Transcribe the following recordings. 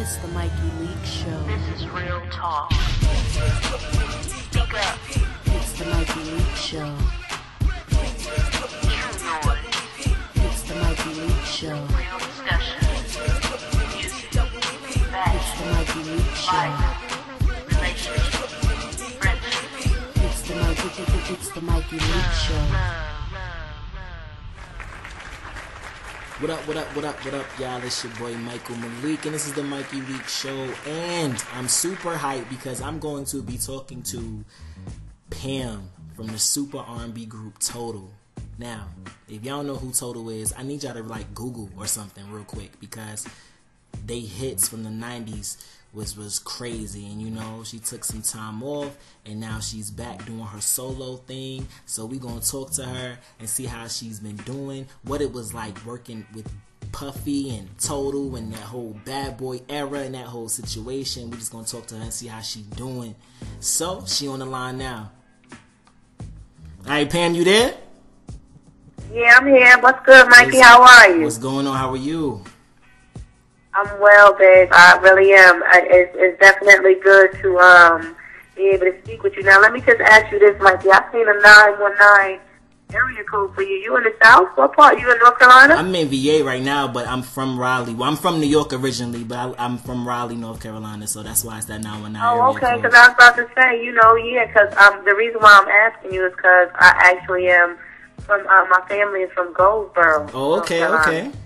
It's the Mikey Leek Show. This is real talk. Speak up. It's the Mikey Leek Show. True noise. It's the Mikey Leek Show. Real discussion. Music. It's Fashion. the Mikey Leek Show. Life. Relationships. Friendship. It's the Mikey Leek Show. What up, y'all? It's your boy Michael Malik, and this is the Mikey Leek Show. And I'm super hyped because I'm going to be talking to Pam from the super R&B group Total. Now, if y'all know who Total is, I need y'all to like Google or something real quick because they hits from the 90's was crazy. And you know, she took some time off and now she's back doing her solo thing. So we gonna talk to her and see how she's been doing, what it was like working with Puffy and Total and that whole bad boy era and that whole situation. We just gonna talk to her and see how she doing. So she on the line now. Alright, Pam, you there? Yeah, I'm here. What's good, Mikey? How are you? What's going on? How are you? I'm well, babe. I really am. It's definitely good to be able to speak with you. Now, let me just ask you this, Mikey. I seen a 919 area code for you. You in the South? What part? You in North Carolina? I'm in VA right now, but I'm from Raleigh. Well, I'm from New York originally, but I'm from Raleigh, North Carolina, so that's why it's that 919 Oh, area okay. code. Because I was about to say, yeah, because the reason why I'm asking you is because I actually am from, my family is from Goldsboro. Oh, okay, North Carolina. okay.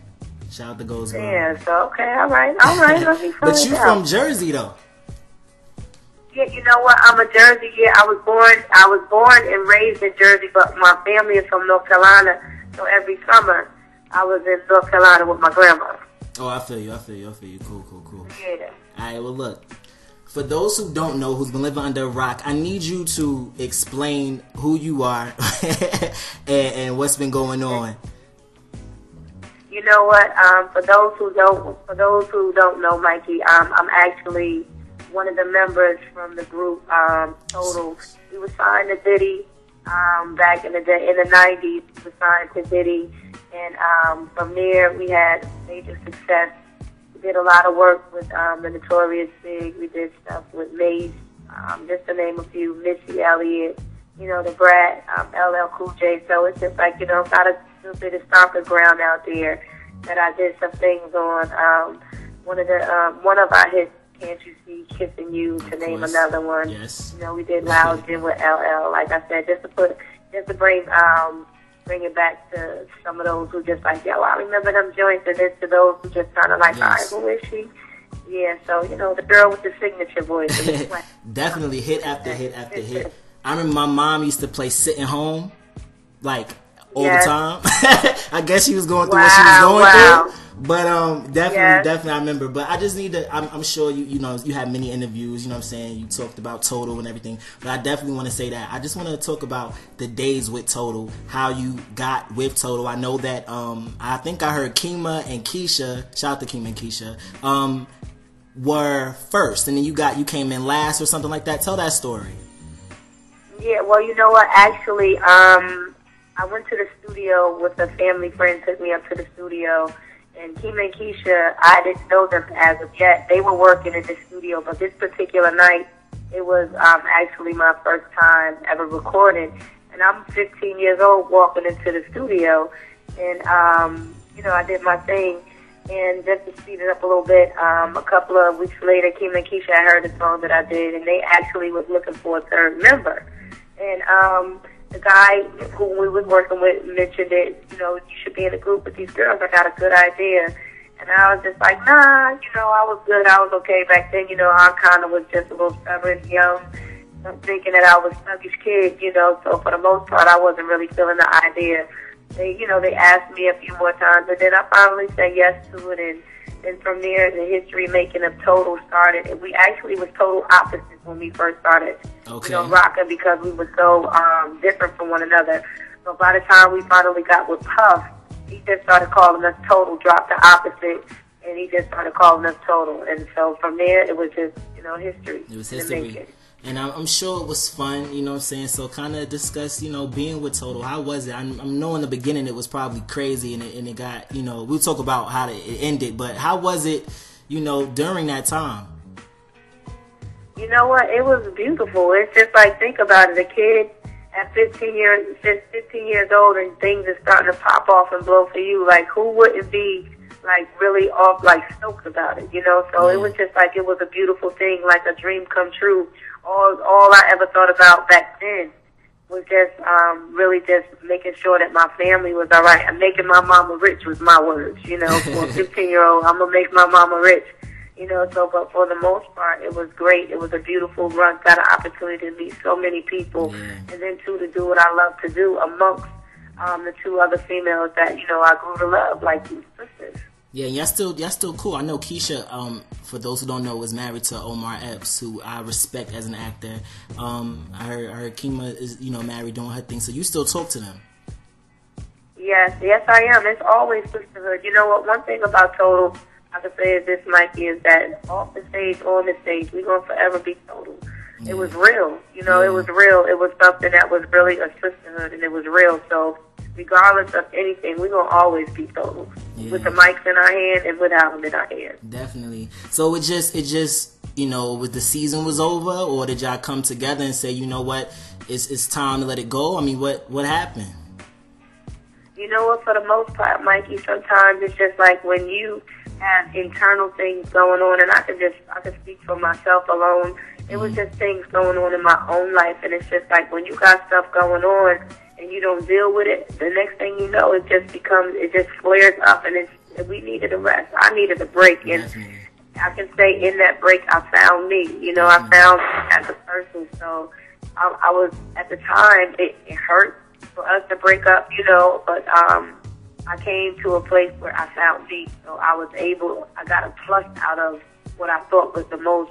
Shout out to Goldsboro. Yeah, so, okay, all right. Let me find But you out. from Jersey, though. Yeah, you know what? I'm a Jersey. Yeah, I was born and raised in Jersey, but my family is from North Carolina. So every summer, I was in North Carolina with my grandma. Oh, I feel you. Cool. Yeah. All right, well, look. For those who don't know, who's been living under a rock, I need you to explain who you are and what's been going on. You know what? For those who don't know, Mikey, I'm actually one of the members from the group Total. We were signed to Diddy back in the day, in the 90s. We were signed to Diddy, and from there we had major success. We did a lot of work with the Notorious Big. We did stuff with Mace, just to name a few. Missy Elliott, the Brat, LL Cool J. So it's just like got a little bit of stomping ground out there that I did some things on. One of our hits, Can't You See, Kissing You, to name another one. Yes. We did Loud Jim with LL. Like I said, just to bring it back to some of those who just like, yo, I remember them joints, and then to those who just kind of like, Yes. all right, who is she? Yeah, so, the girl with the signature voice. Definitely hit after hit after hit. I remember my mom used to play Sitting Home, like, all Yes. the time. I guess she was going through what she was going through. But definitely I remember. But I just need to, I'm sure you had many interviews, you know what I'm saying? You talked about Total and everything. But I definitely want to say that. I just want to talk about the days with Total, how you got with Total. I know that I think I heard Kima and Keisha, shout out to Kima and Keisha, were first, and then you came in last or something like that. Tell that story. Yeah, well, you know what? Actually, I went to the studio with a family friend, took me up to the studio, and Kima and Keisha, I didn't know them as of yet. They were working in the studio, but this particular night, it was actually my first time ever recording. And I'm 15 years old walking into the studio, and, I did my thing. And just to speed it up a little bit, a couple of weeks later, Kima and Keisha had heard the song that I did, and they actually was looking for a third member. And the guy who we was working with mentioned it, you should be in a group with these girls. I got a good idea. And I was just like, nah, I was good. I was okay back then. I kind of was just a little stubborn, young, thinking that I was a sluggish kid, So for the most part, I wasn't really feeling the idea. They asked me a few more times, and then I finally said yes to it. And from there, the history making of Total started. And we actually was total opposites when we first started, rocking, because we were so different from one another. But by the time we finally got with Puff, he just started calling us Total, dropped the opposite, and he just started calling us Total. And so from there, it was just, history. It was history. And I'm sure it was fun, you know what I'm saying? So kind of discuss, being with Total. How was it? I know in the beginning it was probably crazy and it got, we'll talk about how it ended. But how was it, during that time? You know what? It was beautiful. It's just like, think about it. A kid at 15 years old, and things are starting to pop off and blow for you. Like, who wouldn't be like really off, like stoked about it? So it was just like, it was a beautiful thing, like a dream come true. All I ever thought about back then was just really just making sure that my family was all right. And making my mama rich was my words. For a 15-year-old, I'm gonna make my mama rich. But for the most part, it was great. It was a beautiful run. Got an opportunity to meet so many people, and then too to do what I love to do amongst the two other females that I grew to love, like these sisters. Yeah, y'all still cool. I know Keisha, for those who don't know, was married to Omar Epps, who I respect as an actor. I heard Kima is married, doing her thing. So you still talk to them? Yes, I am. It's always sisterhood. You know what? One thing about Total, I can say is this, Mikey, is that off the stage, on the stage, we're going to forever be Total. Yeah. It was real. It was real. It was something that was really a sisterhood, and it was real. So regardless of anything, we're going to always be Total. Yeah. With the mics in our hand and without them in our hand. Definitely. So it just was the season was over, or did y'all come together and say, you know what, it's time to let it go? I mean, what happened? You know what, for the most part, Mikey, sometimes it's just like when you have internal things going on, and I can speak for myself alone. It was just things going on in my own life, and it's just like when you got stuff going on and you don't deal with it, the next thing you know, it just flares up, and we needed a rest. I needed a break, and I can say in that break, I found me. I found me as a person. So I was, at the time, it hurt for us to break up, but I came to a place where I found me. So I got a plus out of what I thought was the most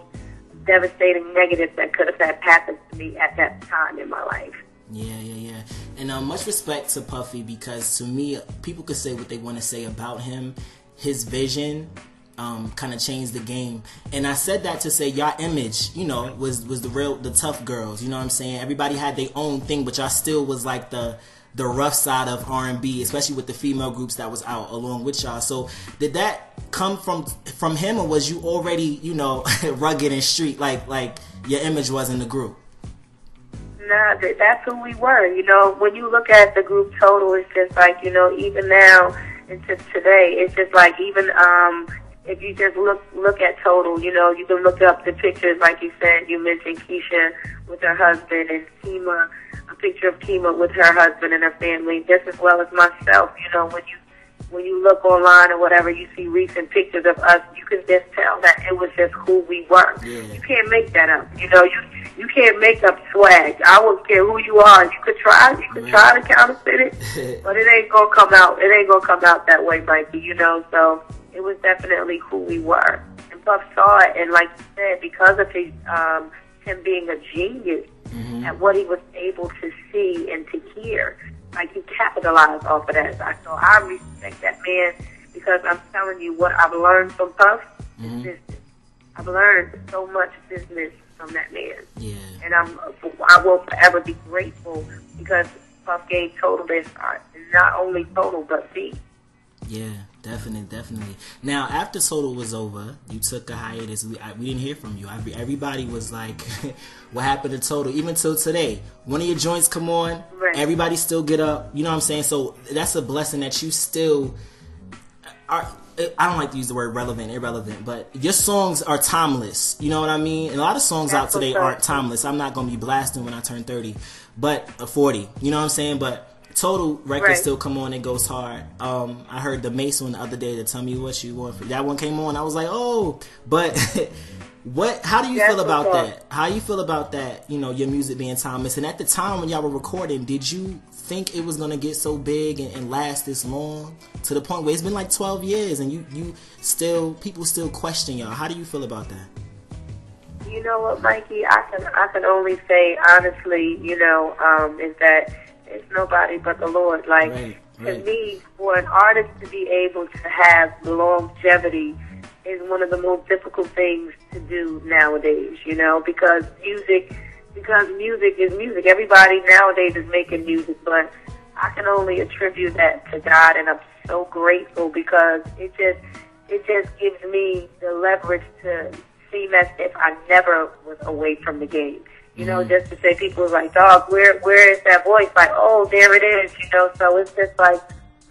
devastating negative that could have happened to me at that time in my life. Yeah. And much respect to Puffy, because to me, people could say what they want to say about him. His vision kind of changed the game. And I said that to say y'all image, was the tough girls. You know what I'm saying? Everybody had their own thing, but y'all still was like the rough side of R&B, especially with the female groups that was out along with y'all. So did that come from him, or was you already, rugged and street like your image was in the group? Nah, that's who we were. When you look at the group Total, it's just like, even now into today, it's just like, even if you just look at Total, you can look up the pictures, like you said, you mentioned Keisha with her husband, and Kima, a picture of Kima with her husband and her family, just as well as myself. When you look online or whatever, you see recent pictures of us, you can just tell that it was just who we were. Yeah. You can't make that up. You can't make up swag. I wouldn't care who you are. You could try to counterfeit it, but it ain't gonna come out. It ain't gonna come out that way, Mikey. So it was definitely who we were. And Puff saw it, and like you said, because of him being a genius at what he was able to see and to hear, like, he capitalized off of that. So I respect that man, because I'm telling you, what I've learned from Puff is business. I've learned so much business from that man. Yeah. And I will forever be grateful, because Puff gave Total their start. And not only Total, but me. Yeah, definitely. Now, after Total was over, you took a hiatus. We didn't hear from you. Everybody was like, what happened to Total? Even till today, one of your joints come on, everybody still get up. You know what I'm saying? So that's a blessing that you still are. I don't like to use the word irrelevant, but your songs are timeless. You know what I mean? And a lot of songs out today aren't timeless. I'm not going to be blasting when I turn 30, but 40. You know what I'm saying? But Total records still come on and goes hard. I heard the Mace one the other day to Tell Me What You Want. That one came on. I was like, oh, but how do you feel about that? How you feel about that, your music being timeless? And at the time when y'all were recording, did you think it was going to get so big and last this long, to the point where it's been like 12 years and people still question y'all? How do you feel about that? You know what, Mikey? I can only say honestly, is that it's nobody but the Lord. Like, to me, for an artist to be able to have longevity is one of the most difficult things to do nowadays, because music is music. Everybody nowadays is making music, but I can only attribute that to God, and I'm so grateful, because it just gives me the leverage to seem as if I never was away from the game. You know, just to say, people are like, dog, where is that voice? Like, oh, there it is, you know. So it's just like,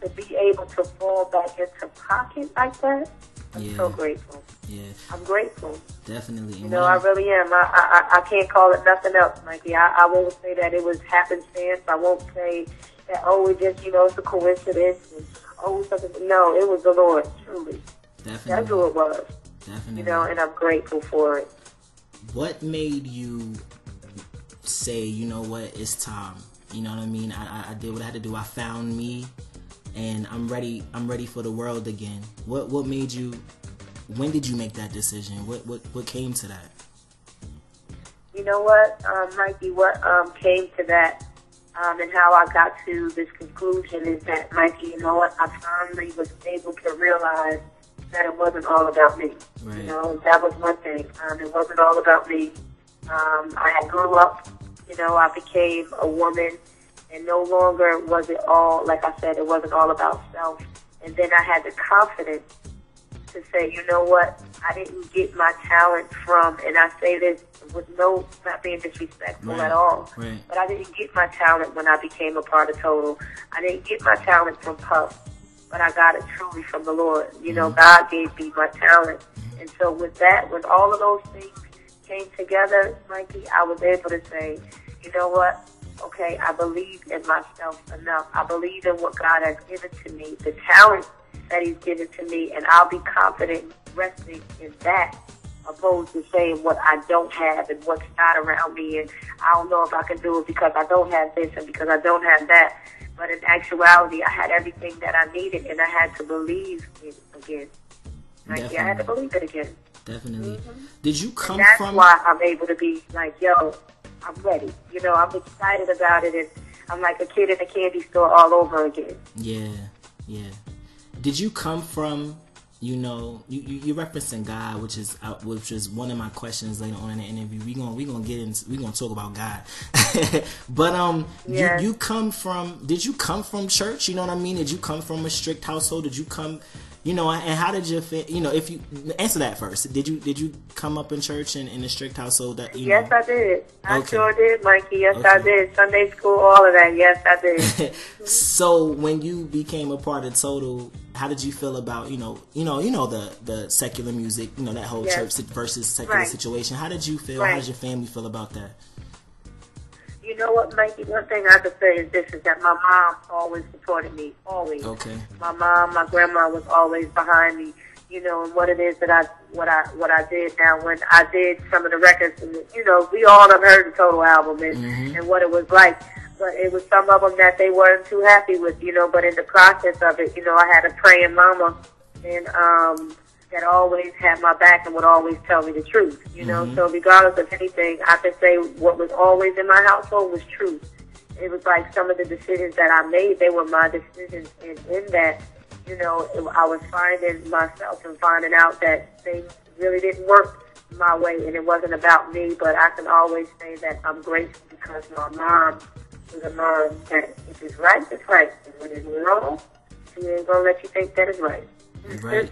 to be able to fall back into pocket like that, I'm so grateful. Yeah. I'm grateful. Definitely. You know, I really am. I can't call it nothing else, Mikey. I won't say that it was happenstance. I won't say that, oh, it just, you know, it's a coincidence. And, oh, something. No, it was the Lord, truly. Definitely. That's who it was. Definitely. You know, and I'm grateful for it. What made you say, you know what, it's time? You know what I mean? I did what I had to do. I found me, and I'm ready for the world again. What made you, when did you make that decision? What came to that? You know what, Mikey, what came to that, and how I got to this conclusion is that, Mikey, you know what, I finally was able to realize that it wasn't all about me. Right. You know, that was one thing. It wasn't all about me. I had grew up, you know, I became a woman, and no longer was it all, like I said, it wasn't all about self. And then I had the confidence to say, you know what, I didn't get my talent from, and I say this with not being disrespectful at all, but I didn't get my talent when I became a part of Total. I didn't get my talent from Puff, but I got it truly from the Lord. You know, God gave me my talent. And so with that, when all of those things came together, Mikey, I was able to say, you know what, okay, I believe in myself enough. I believe in what God has given to me, the talent that He's given to me, and I'll be confident resting in that, opposed to saying what I don't have and what's not around me, and I don't know if I can do it because I don't have this and because I don't have that. But in actuality, I had everything that I needed, and I had to believe it again. Like, yeah, I had to believe it again. Definitely. Did you come and that's from... why I'm able to be like, yo, I'm ready. You know, I'm excited about it, and I'm like a kid in a candy store all over again. Yeah, yeah. Did you come from, you know, you're referencing God, which is one of my questions later on in the interview. We gonna talk about God. But you come from, did you come from church? You know what I mean? Did you come from a strict household? Did you come, you know, and how did you fit, you know, if you answer that first, did you come up in church in a strict household? That yes, I did. I sure did, Mikey. Yes, I did. Sunday school, all of that. Yes, I did. So when you became a part of Total, how did you feel about the secular music, you know, that whole church versus secular situation? How did you feel? How did your family feel about that? You know what, Mikey? One thing I could say is this: is that my mom always supported me, always. Okay. My mom, my grandma was always behind me. You know, and what it is that what I did. Now, when I did some of the records, and, you know, we all have heard the Total album and what it was like. But it was some of them that they weren't too happy with, you know. But in the process of it, you know, I had a praying mama, and that always had my back and would always tell me the truth, you know. So regardless of anything, I can say what was always in my household was truth. It was like some of the decisions that I made, they were my decisions, and in that, you know, I was finding myself and finding out that things really didn't work my way, and it wasn't about me. But I can always say that I'm grateful because my mom was a mom that if it's right, it's right. And when it's wrong, she ain't gonna let you think that it's right. Right.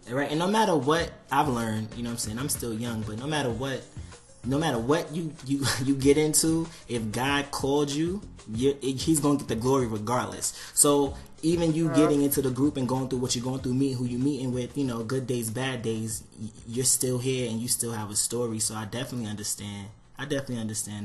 Right. And no matter what I've learned, you know what I'm saying, I'm still young, but no matter what you get into, if God called you, He's gonna get the glory regardless. So even you getting into the group and going through what you're going through, meeting who you're meeting with, you know, good days, bad days, you're still here and you still have a story. So I definitely understand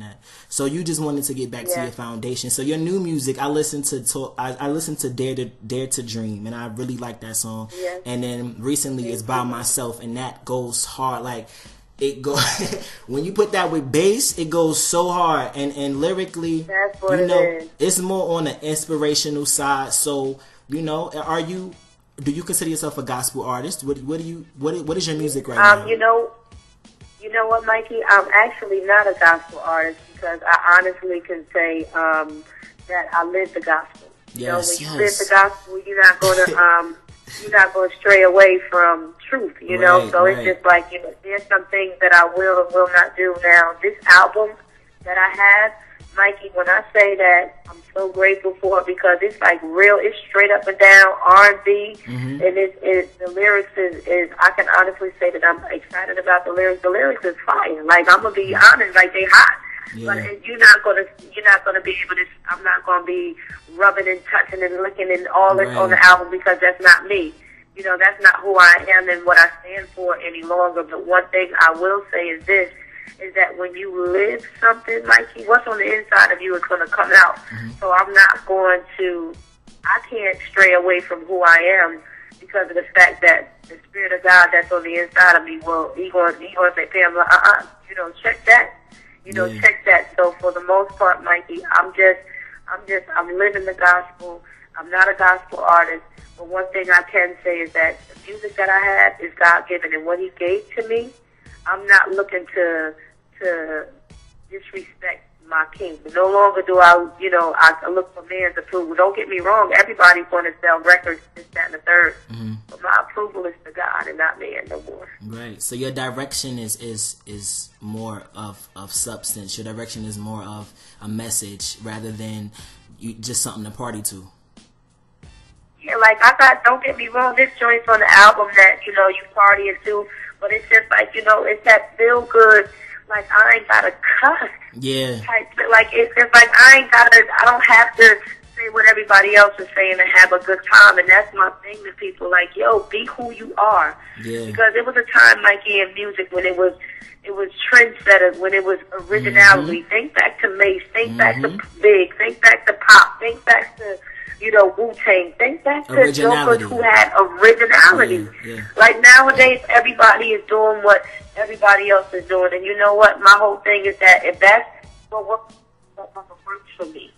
that. So you just wanted to get back to your foundation. So your new music, I listened to Dare to Dream, and I really like that song. Yeah. And then recently it's By Myself, and that goes hard. Like it go when you put that with bass, it goes so hard. And lyrically, that's what you know, it is. It's more on the inspirational side. So, you know, do you consider yourself a gospel artist? What is your music right now? You know what, Mikey? I'm actually not a gospel artist because I honestly can say that I live the gospel. You know, when you live the gospel, you're not going to stray away from truth. You know, so it's just like, you know, there's some things that I will and will not do. Now, this album that I have, Mikey, when I say that, I'm so grateful for it because it's like real, it's straight up and down R&B, and the lyrics is, I can honestly say that I'm excited about the lyrics. The lyrics is fire. Like, I'm gonna be honest, like they hot. Yeah. But you're not gonna be able to. I'm not gonna be rubbing and touching and licking and all this on the album because that's not me. You know, that's not who I am and what I stand for any longer. But one thing I will say is this. Is that when you live something, Mikey, what's on the inside of you is going to come out. So I'm not going to, I can't stray away from who I am because of the fact that the Spirit of God that's on the inside of me, well, he going to say, Pamela, check that. Check that. So for the most part, Mikey, I'm living the gospel. I'm not a gospel artist. But one thing I can say is that the music that I have is God-given. And what he gave to me, I'm not looking to disrespect my king. No longer do I look for man's approval. Don't get me wrong. Everybody's going to sell records, this, that, and the third. But my approval is to God and not man no more. Right. So your direction is more of substance. Your direction is more of a message rather than just something to party to. Yeah, like don't get me wrong, this joint's on the album that, you partying to. But it's just like, it's that feel good, like I ain't gotta cuss. Yeah. Like it's just like I don't have to say what everybody else is saying and have a good time. And that's my thing to people, like, yo, be who you are. Yeah. Because it was a time, Mikey, in music when it was trendsetters, when it was originality. Think back to Mace, think back to Big, think back to Pop, think back to Wu-Tang. Think back to jokers who had originality. Yeah. Like nowadays, everybody is doing what everybody else is doing. And you know what? My whole thing is that if that's what that doesn't work for me.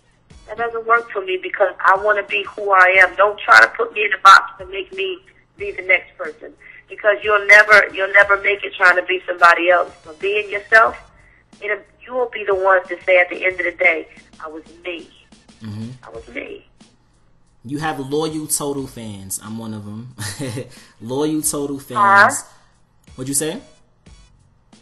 That doesn't work for me because I want to be who I am. Don't try to put me in a box to make me be the next person. Because you'll never make it trying to be somebody else. But being yourself, you will be the one to say at the end of the day, I was me. I was me. You have loyal Total fans. I'm one of them. Loyal Total fans. What'd you say?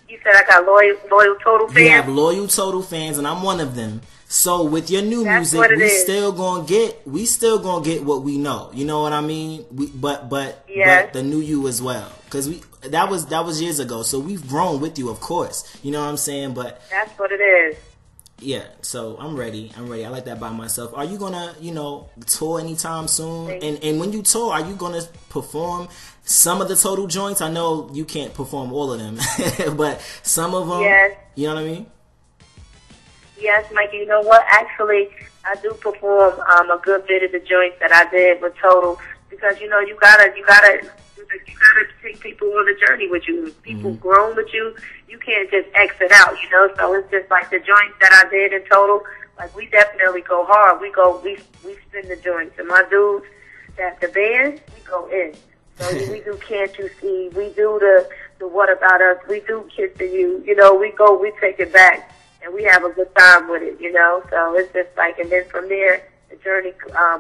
You said I got loyal Total fans? You have loyal Total fans, and I'm one of them. So with your new music, we still gonna get what we know. You know what I mean? But the new you as well, because that was years ago. So we've grown with you, of course. You know what I'm saying? But that's what it is. Yeah, so I'm ready. I like that by myself. Are you gonna, tour anytime soon? And when you tour, are you gonna perform some of the Total joints? I know you can't perform all of them, but some of them. Yes. You know what I mean? Yes, Mikey. You know what? Actually, I do perform a good bit of the joints that I did with Total because you gotta take people on the journey with you. People grown with you. You can't just exit out, So it's just like the joints that I did in Total. Like we definitely go hard. We spin the joints, and my dudes, that the band, we go in. So we do Can't You See? We do the What About Us? We do Kiss to You. We take it back, and we have a good time with it. So it's just like, and then from there, the journey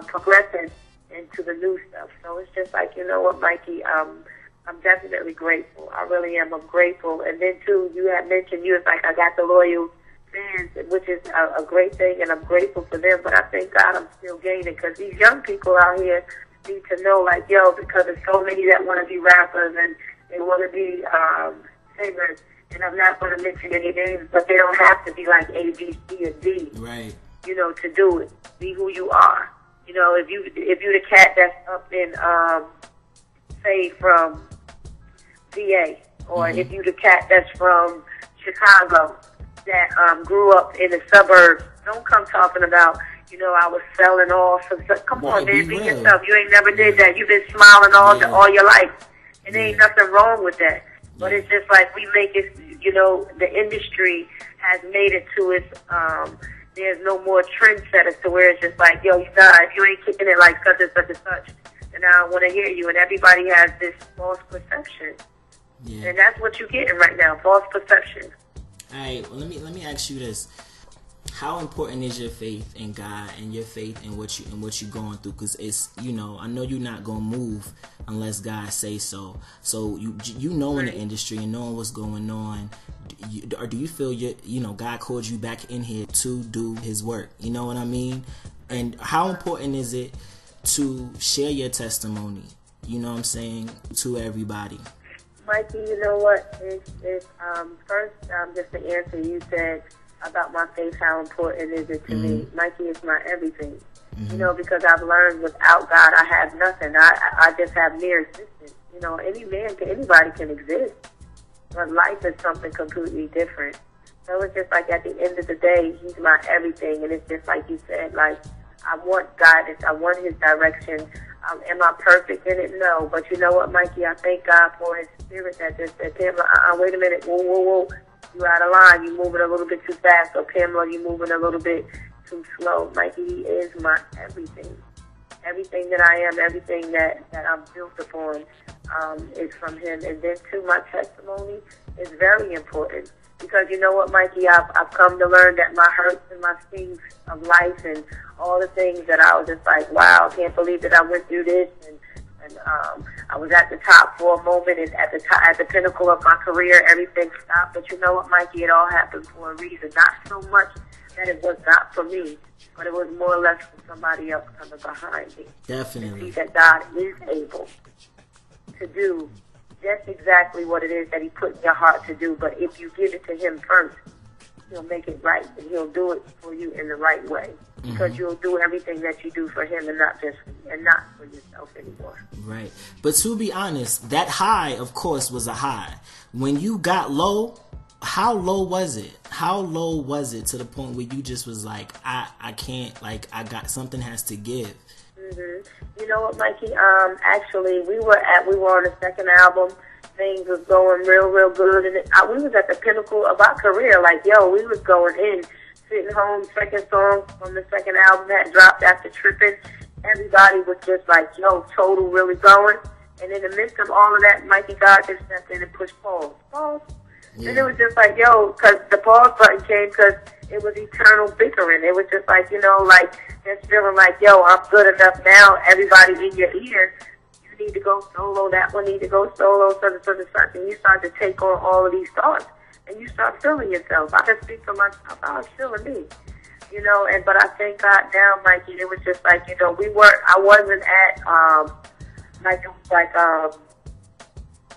progressing into the new stuff. So it's just like, you know what, Mikey, I'm definitely grateful. I really am. I'm grateful. And then, too, you had mentioned you was like, I got the loyal fans, which is a great thing, and I'm grateful for them. But I thank God I'm still gaining because these young people out here need to know, like, yo, because there's so many that want to be rappers and they want to be singers. And I'm not going to mention any names, but they don't have to be like A, B, C, or D. Right. To do it. Be who you are. If you the cat that's up in, say, from VA, or if you the cat that's from Chicago that grew up in the suburbs, don't come talking about, I was selling all some stuff. Come on, man, be yourself. You ain't never did that. You've been smiling all your life, and there ain't nothing wrong with that. But it's just like we make it, the industry has made it to its, there's no more trendsetters to where it's just like, yo, if you ain't kicking it like such and such and such, then I don't want to hear you. And everybody has this false perception. Yeah. And that's what you're getting right now, false perception. All right, well, let me ask you this. How important is your faith in God and your faith in what you're going through? Because it's, I know you're not gonna move unless God say so. So you know in the industry and knowing what's going on, or do you feel God called you back in here to do His work? You know what I mean? And how important is it to share your testimony? You know what I'm saying, to everybody. Mikey, you know what? First, just to answer, you said about my faith, how important is it to me? Mikey is my everything. You know, because I've learned without God, I have nothing. I just have mere existence. You know, anybody can exist, but life is something completely different. So it's just like at the end of the day, He's my everything, and it's just like you said, like I want guidance, I want His direction. Am I perfect in it? No, but you know what, Mikey? I thank God for His Spirit that just said, Pamela, wait a minute, whoa, you out of line, you moving a little bit too fast, or Pamela, you moving a little bit too slow. Mikey, He is my everything. Everything that I am, everything that I'm built upon is from Him. And then, too, my testimony is very important. Because you know what, Mikey, I've come to learn that my hurts and my stings of life and all the things that I was just like, wow, I can't believe that I went through this. And I was at the top for a moment, and at the pinnacle of my career, everything stopped. But you know what, Mikey, it all happened for a reason. Not so much that it was not for me, but it was more or less for somebody else coming behind me. Definitely. To see that God is able to do just exactly what it is that He put in your heart to do. But if you give it to Him first, He'll make it right, and He'll do it for you in the right way. Because you'll do everything that you do for Him, and not for yourself anymore. Right. But to be honest, that high, of course, was a high. When you got low, how low was it? How low was it to the point where you just was like, I can't, like, I got something has to give? You know what, Mikey? Actually, we were on the second album. Things was going real good, and we was at the pinnacle of our career. Like, we was going in, sitting home. Second song from the second album that dropped after Trippin'. Everybody was just like, Total really going. And in the midst of all of that, Mikey, God just stepped in and pushed pause. Yeah. And it was just like, because the pause button came because it was eternal bickering. It was just like, just feeling like, I'm good enough now. Everybody in your ear, you need to go solo. That one need to go solo. Such. And you start to take on all of these thoughts, and you start feeling yourself. I can speak for myself. I was feeling me, but I thank God now, Mikey. It was just like, I wasn't at,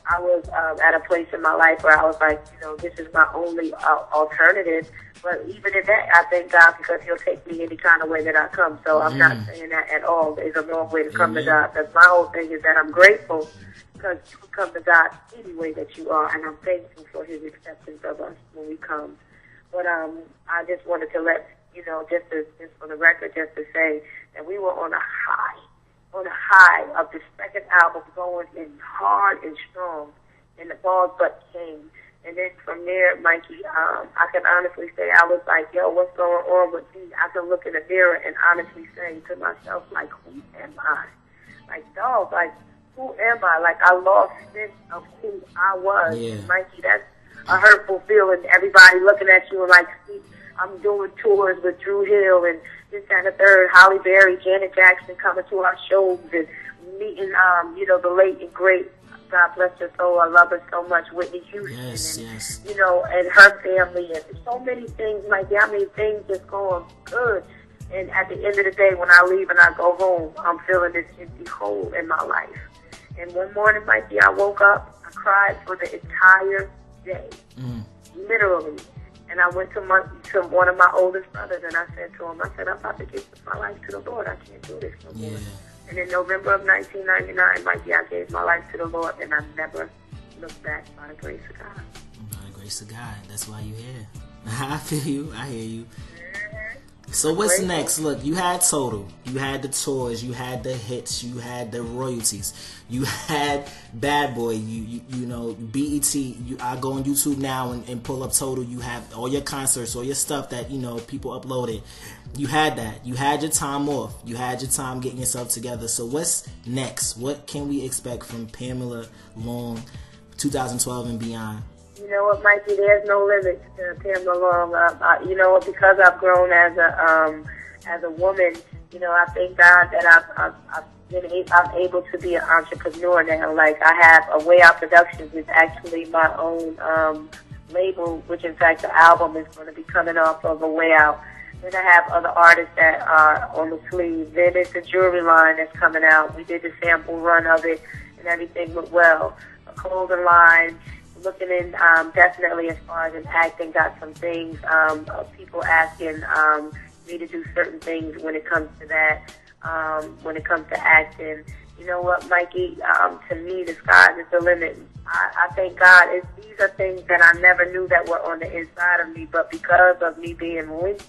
I was at a place in my life where I was like, this is my only alternative. But even in that, I thank God because He'll take me any kind of way that I come. So I'm not saying that at all. There's a wrong way to come to God. That's my whole thing, is that I'm grateful because you can come to God any way that you are, and I'm thankful for His acceptance of us when we come. But I just wanted to let, just for the record, just to say that we were on a high of the second album, going in hard and strong, and the pause button came. And then from there, Mikey, I can honestly say I was like, what's going on with me? I can look in the mirror and honestly say to myself, like, who am I? Like, dog, like, who am I? Like, I lost sense of who I was. Yeah. Mikey, that's a hurtful feeling. Everybody looking at you and like, see, I'm doing tours with Drew Hill and this and the third, Holly Berry, Janet Jackson coming to our shows and meeting, the late and great, God bless her soul, I love her so much, Whitney Houston, yes. And her family, and so many things, like, things just going good. And at the end of the day, when I leave and I go home, I'm feeling this empty hole in my life. And one morning, Mikey, I woke up, I cried for the entire day, literally. And I went to one of my oldest brothers, and I said to him, I'm about to give my life to the Lord. I can't do this no more. And in November of 1999, Mikey, I gave my life to the Lord, and I never looked back, by the grace of God. By the grace of God. That's why you're here. I feel you. I hear you. So what's next? Look, you had Total, you had the tours, you had the hits, you had the royalties, you had Bad Boy, you know, BET. I go on YouTube now and pull up Total. You have all your concerts, all your stuff that people uploaded. You had that. You had your time off. You had your time getting yourself together. So what's next? What can we expect from Pamela Long, 2012 and beyond? You know what, Mikey? There's no limits to Pamela Long. You know what? Because I've grown as a woman, I thank God that I'm able to be an entrepreneur now. Like, I have a Way Out Productions is actually my own label, which in fact the album is going to be coming off of A Way Out. Then I have other artists that are on the sleeve. Then it's a jewelry line that's coming out. We did the sample run of it, and everything went well. A clothing line, looking in definitely as far as in acting, got some things, people asking me to do certain things when it comes to that, when it comes to acting. You know what, Mikey, to me, the sky is the limit. I thank God. These are things that I never knew that were on the inside of me, but because of me being linked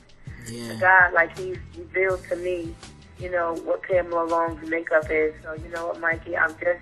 to God, like He's revealed to me, you know, what Pamela Long's makeup is. So, you know what, Mikey, I'm just